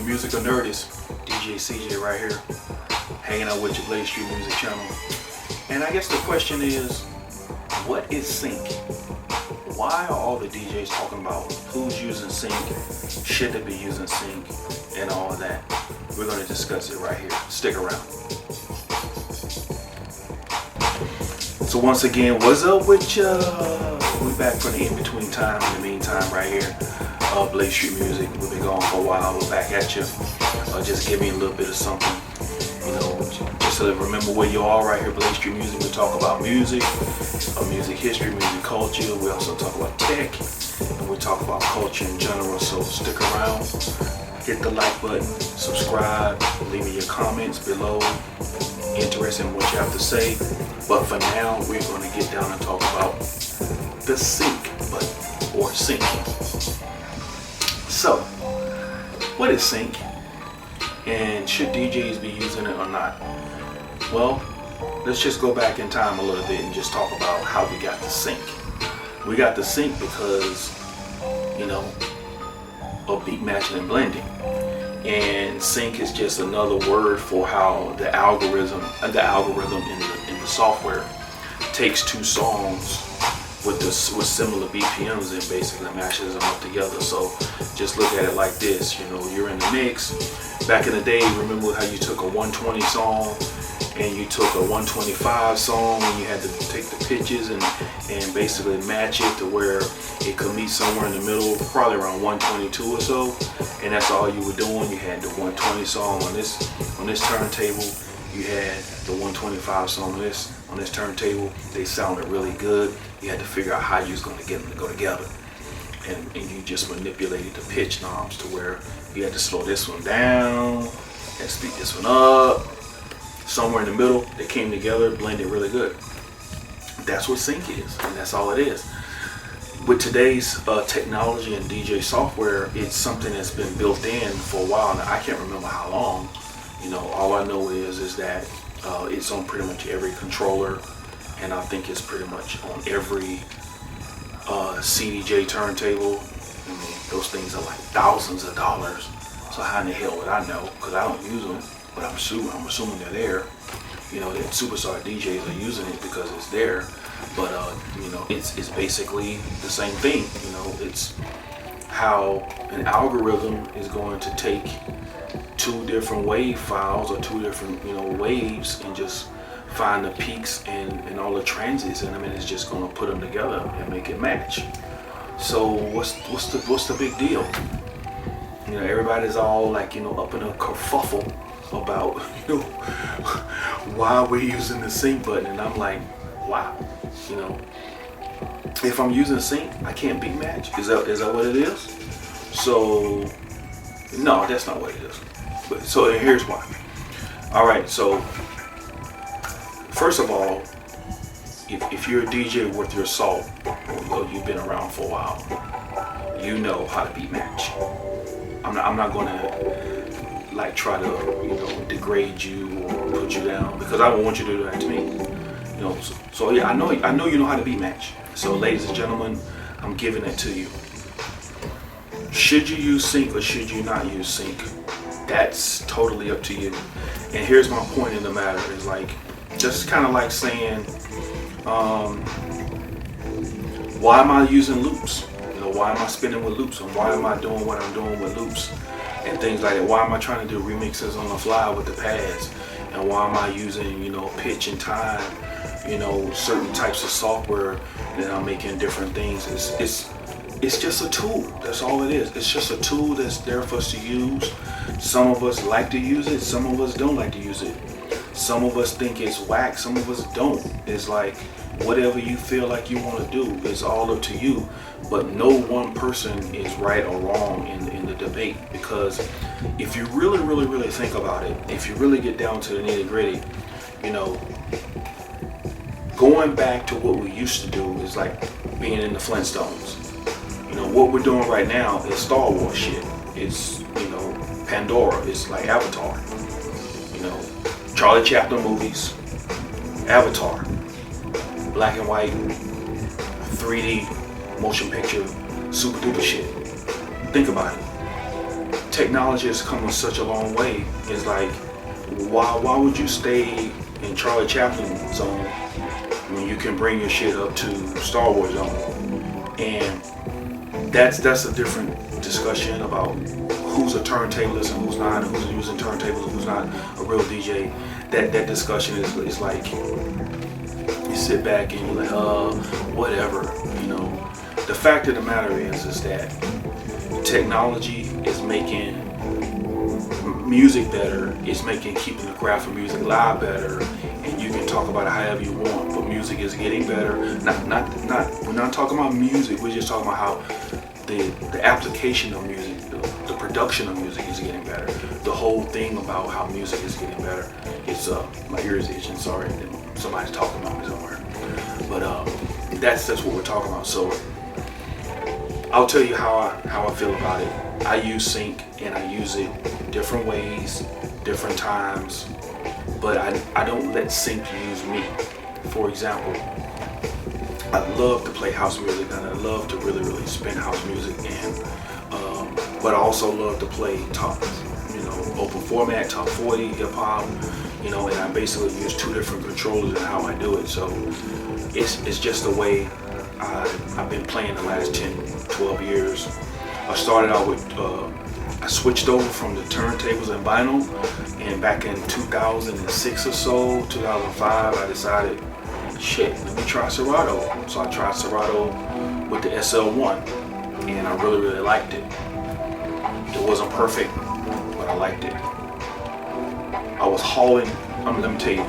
musical nerd, is DJ CeeJaay right here, hanging out with your Blaze Street Music channel. And I guess the question is, what is sync? Why are all the DJs talking about who's using sync, should they be using sync, and all of that? We're going to discuss it right here. Stick around. So once again, what's up with ya? We back for the in-between time. In the meantime, right here, Blaze Street Music. We've been gone for a while. We're back at you. Just give me a little bit of something, you know, just to remember where you are. Right here, Blaze Street Music. We talk about music, music history, music culture. We also talk about tech, and we talk about culture in general. So stick around. Hit the like button, subscribe, leave me your comments below. Interested in what you have to say. But for now, we're going to get down and talk about the sync button, or sync. So, what is sync? And should DJs be using it or not? Well, let's just go back in time a little bit and just talk about how we got the sync. We got the sync because, you know, of beat matching and blending. And sync is just another word for how the algorithm in the software takes two songs with similar BPMs and basically mashes them up together. So just look at it like this, you know, you're in the mix. Back in the day, remember how you took a 120 song and you took a 125 song and you had to take the pitches and basically match it to where it could meet somewhere in the middle, probably around 122 or so, and that's all you were doing. You had the 120 song on this turntable, you had the 125 song on this turntable. They sounded really good. You had to figure out how you was going to get them to go together, and you just manipulated the pitch knobs to where you had to slow this one down and speed this one up. Somewhere in the middle, they came together, blended really good. That's what sync is, and that's all it is. With today's technology and DJ software, it's something that's been built in for a while now. I can't remember how long. You know, all I know is that it's on pretty much every controller, and I think it's pretty much on every CDJ turntable. I mean, those things are like thousands of dollars. So how in the hell would I know? Because I don't use them. But I'm assuming they're there. You know, that superstar DJs are using it because it's there. But you know, it's basically the same thing. You know, it's how an algorithm is going to take two different wave files or two different, you know, waves and just find the peaks and all the transits in them, and it's just going to put them together and make it match. So what's the big deal? You know, everybody's all like, you know, up in a kerfuffle about, you know, why we're using the sync button, and I'm like, wow, you know, if I'm using sync, I can't beat match. Is that what it is? So no, that's not what it is. But so here's why. All right, so first of all, if you're a DJ worth your salt, or you've been around for a while, you know how to beat match. I'm not gonna like try to, you know, degrade you or put you down, because I don't want you to do that to me. You know, so yeah, I know you know how to beat match. So ladies and gentlemen, I'm giving it to you. Should you use sync or should you not use sync? That's totally up to you. And here's my point in the matter, is like, just kind of like saying, why am I using loops? You know, why am I spinning with loops, and why am I doing what I'm doing with loops and things like that? Why am I trying to do remixes on the fly with the pads? And why am I using, you know, pitch and time, you know, certain types of software that I'm making different things? It's just a tool. That's all it is. It's just a tool that's there for us to use. Some of us like to use it, some of us don't like to use it. Some of us think it's whack, some of us don't. It's like, whatever you feel like you want to do, it's all up to you. But no one person is right or wrong in the debate, because if you really think about it, if you really get down to the nitty-gritty, you know, going back to what we used to do is like being in the Flintstones. You know, what we're doing right now is Star Wars shit. It's, you know, Pandora. It's like Avatar. You know, Charlie Chaplin movies, Avatar, black and white, 3D, motion picture, super duper shit. Think about it. technology has come such a long way. It's like, why would you stay in Charlie Chaplin zone when you can bring your shit up to Star Wars zone? And that's a different discussion about who's a turntablist and who's not, and who's using turntables and who's not a real DJ. That discussion is like, you sit back and you're like, whatever, you know. The fact of the matter is that technology is making music better. It's making keeping the craft of music live better, and you can talk about it however you want. But music is getting better. We're not talking about music. We're just talking about how the application of music, the production of music is getting better. The whole thing about how music is getting better. It's my ears itching. Sorry, somebody's talking about me somewhere. But that's what we're talking about. So I'll tell you how I feel about it. I use Sync and I use it different ways, different times, but I don't let Sync use me. For example, I love to play house music and I love to really spin house music, and but I also love to play top, open format, top 40, hip hop, and I basically use two different controllers in how I do it. So it's just the way I've been playing the last 10, 12 years. I started out with, I switched over from the turntables and vinyl, and back in 2006 or so, 2005, I decided, shit, let me try Serato. So I tried Serato with the SL1, and I really liked it. It wasn't perfect, but I liked it. I was hauling, let me tell you,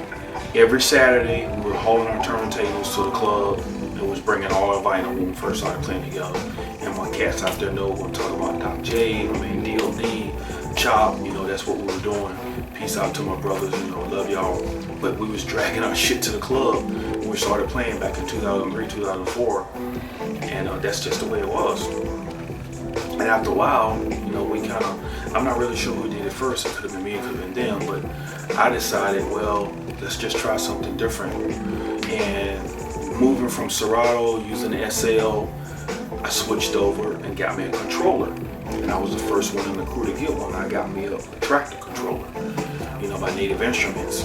every Saturday we were hauling our turntables to the club. It was bringing all our vinyl when we first started playing together. And my cats out there know what I'm talking about. DOD, Chop, that's what we were doing. Peace out to my brothers, love y'all. But we was dragging our shit to the club when we started playing back in 2003, 2004. And that's just the way it was. And after a while, we kind of, I'm not really sure who did it first. It could have been me, it could have been them. But I decided, well, let's just try something different. And moving from Serato, using the SL, I switched over and got me a controller. And I was the first one in the crew to get one. I got me a tractor controller, by Native Instruments,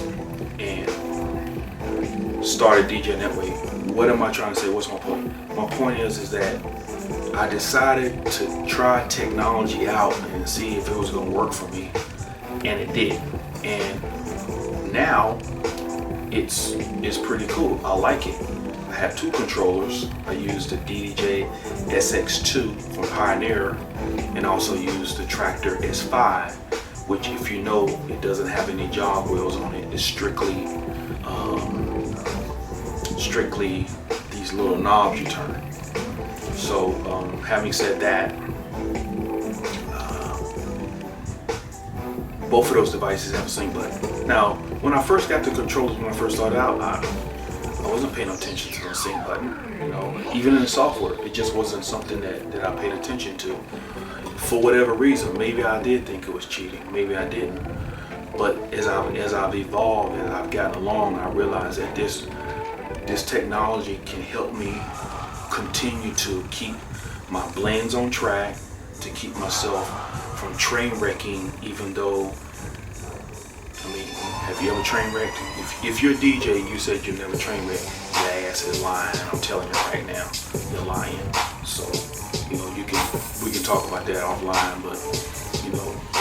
and started DJing that way. What am I trying to say? What's my point? My point is that I decided to try technology out and see if it was going to work for me, and it did. And now it's pretty cool. I like it. I have two controllers. I use the DJ SX2 from Pioneer, and also use the Tractor S5, which, if you know, it doesn't have any jog wheels on it. It's strictly these little knobs you turn. So having said that, both of those devices have a sync button. Now, when I first got the controllers, when I first started out, I wasn't paying attention to the sync button. Even in the software, it just wasn't something that I paid attention to. For whatever reason, maybe I did think it was cheating, maybe I didn't. But as I've evolved and I've gotten along, I realized that this technology can help me continue to keep my blends on track, to keep myself from train wrecking, even though, have you ever train wrecked? If you're a DJ and you said you've never train wrecked, your ass is lying. I'm telling you right now, you're lying. So, we can talk about that offline, but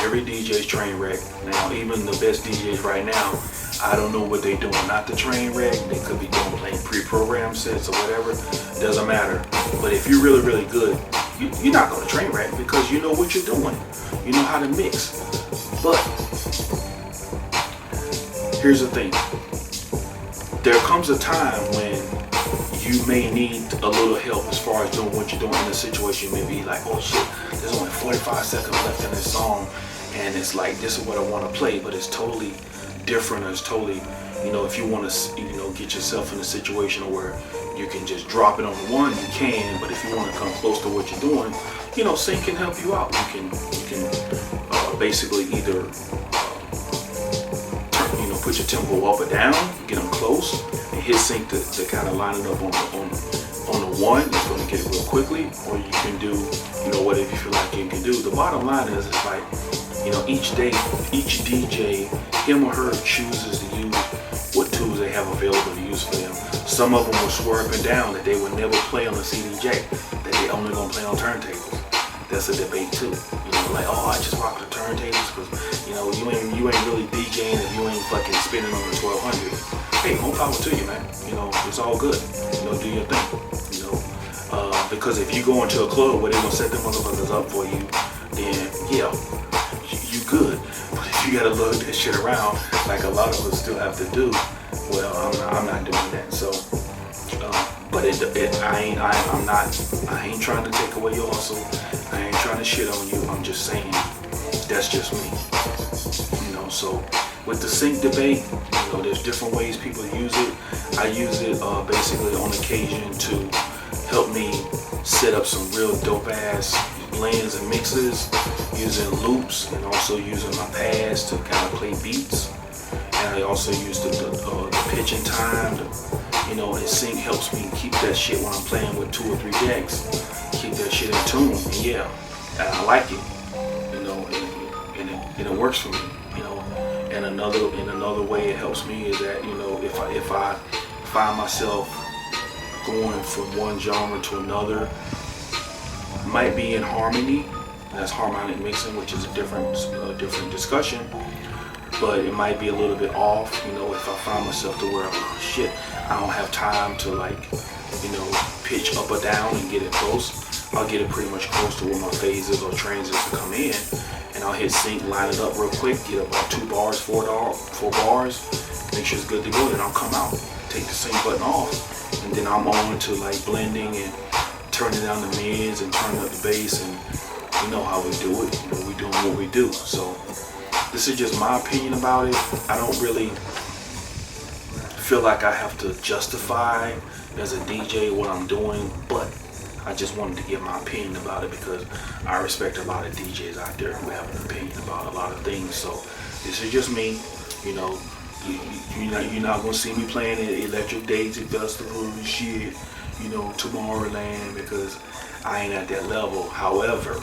every DJ's train wreck. Now, even the best DJs right now, I don't know what they're doing. Not the train wreck. They could be playing pre-programmed sets or whatever. Doesn't matter. But if you're really good, you're not going to train wreck because you know what you're doing. You know how to mix. But here's the thing. There comes a time when you may need a little help as far as doing what you're doing in a situation. You may be like, oh shit, there's only 45 seconds left in this song, and it's like, this is what I want to play, but it's totally different, or it's totally, if you want to, get yourself in a situation where you can just drop it on the one, you can, but if you want to come close to what you're doing, Sync can help you out. You can basically either put your tempo up or down, get them close, and hit Sync to kind of line it up on on the one, it's going to get it real quickly, or you can do, whatever you feel like you can do. The bottom line is, it's like, each day, each DJ, him or her chooses to use what tools they have available to use for them. Some of them will swear up and down that they would never play on a CeeJaay, that they only gonna play on turntables. That's a debate too. Like, oh, I just rock the turntables because you ain't really DJing if you ain't fucking spinning on the 1200. Hey, more power to you, man. It's all good. Do your thing. Because if you go into a club where they're gonna set them motherfuckers up for you, then yeah, you good. But if you gotta lug that shit around, like a lot of us still have to do, well, I'm not doing that. So, but I ain't trying to take away your hustle. I ain't trying to shit on you. I'm just saying that's just me. So with the sync debate, there's different ways people use it. I use it basically on occasion to help me set up some real dope ass blends and mixes, using loops and also using my pads to kind of play beats. And I also use the pitch and time. And sync helps me keep that shit when I'm playing with 2 or 3 decks. Keep that shit in tune. And yeah, and I like it. And it works for me. And another way it helps me is that if I find myself going from one genre to another, might be in harmony. That's harmonic mixing, which is a different discussion. But it might be a little bit off, if I find myself to where, oh shit, I don't have time to pitch up or down and get it close. I'll get it pretty much close to where my phases or transits come in, and I'll hit sync, line it up real quick, get about 2 bars, 4 bars, make sure it's good to go. Then I'll come out, take the sync button off, and then I'm on to blending and turning down the mids and turning up the bass, and you know how we do it. We doing what we do. So this is just my opinion about it. I don't really feel like I have to justify as a DJ what I'm doing, but I just wanted to give my opinion about it because I respect a lot of DJs out there who have an opinion about a lot of things. So this is just me. You're not gonna see me playing at Electric Daisy Festival and shit, Tomorrowland, because I ain't at that level. However,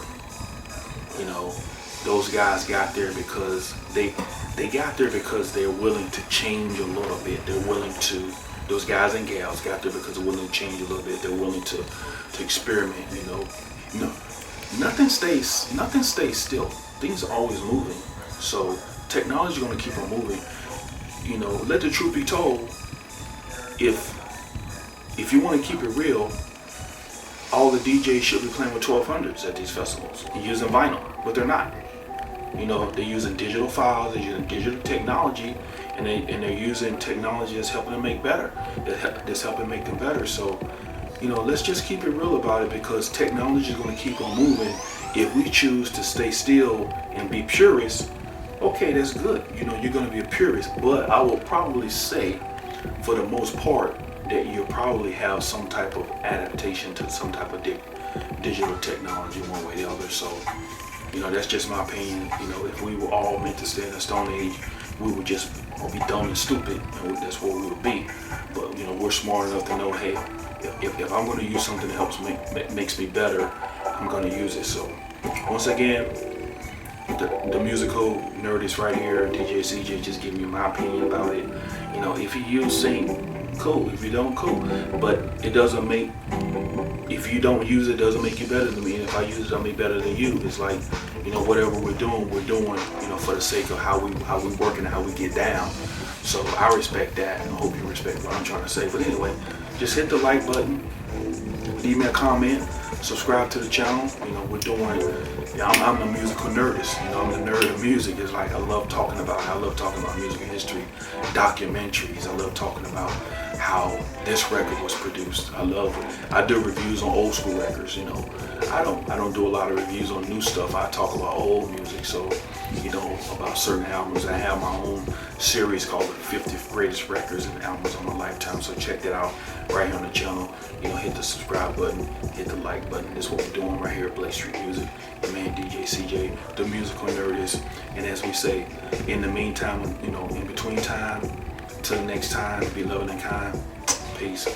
those guys got there because they got there because they're willing to change a little bit. They're willing to. Those guys and gals got there because they're willing to change a little bit. They're willing to experiment. Nothing stays still. Things are always moving. So technology is gonna keep on moving. Let the truth be told. If you want to keep it real, all the DJs should be playing with 1200s at these festivals and using vinyl, but they're not. They're using digital files, they're using digital technology, and they're using technology that's helping them make better, that's helping make them better. So, let's just keep it real about it, because technology is going to keep on moving. If we choose to stay still and be purists, okay, that's good. You're going to be a purist, but I will probably say, for the most part, that you'll probably have some type of adaptation to some type of digital technology one way or the other. So, that's just my opinion. If we were all meant to stay in the Stone Age, we would just be dumb and stupid, and that's what we would be. But we're smart enough to know, hey, if I'm going to use something that makes me better, I'm going to use it. So once again, the musical nerd is right here. DJ CeeJaay just giving you my opinion about it. If you use sync, cool. If you don't, cool. But it doesn't make. If you don't use it, doesn't make you better than me. And if I use it, I'll be better than you. It's like, whatever we're doing, for the sake of how we work and how we get down. So I respect that, and I hope you respect what I'm trying to say. But anyway, just hit the like button, leave me a comment, subscribe to the channel. We're doing. I'm the musical nerdist. I'm the nerd of music. It's like I love talking about music history, documentaries. I love talking about how this record was produced. I do reviews on old school records. I don't do a lot of reviews on new stuff. I talk about old music. So, about certain albums. I have my own series called the 50 Greatest Records and Albums of My Lifetime. So check that out right here on the channel. Hit the subscribe button, hit the like button. This is what we're doing right here at Blaze Street Music. The man DJ CeeJaay, the musical nerdist. And as we say, in the meantime, in between time, till next time, be loving and kind. Peace.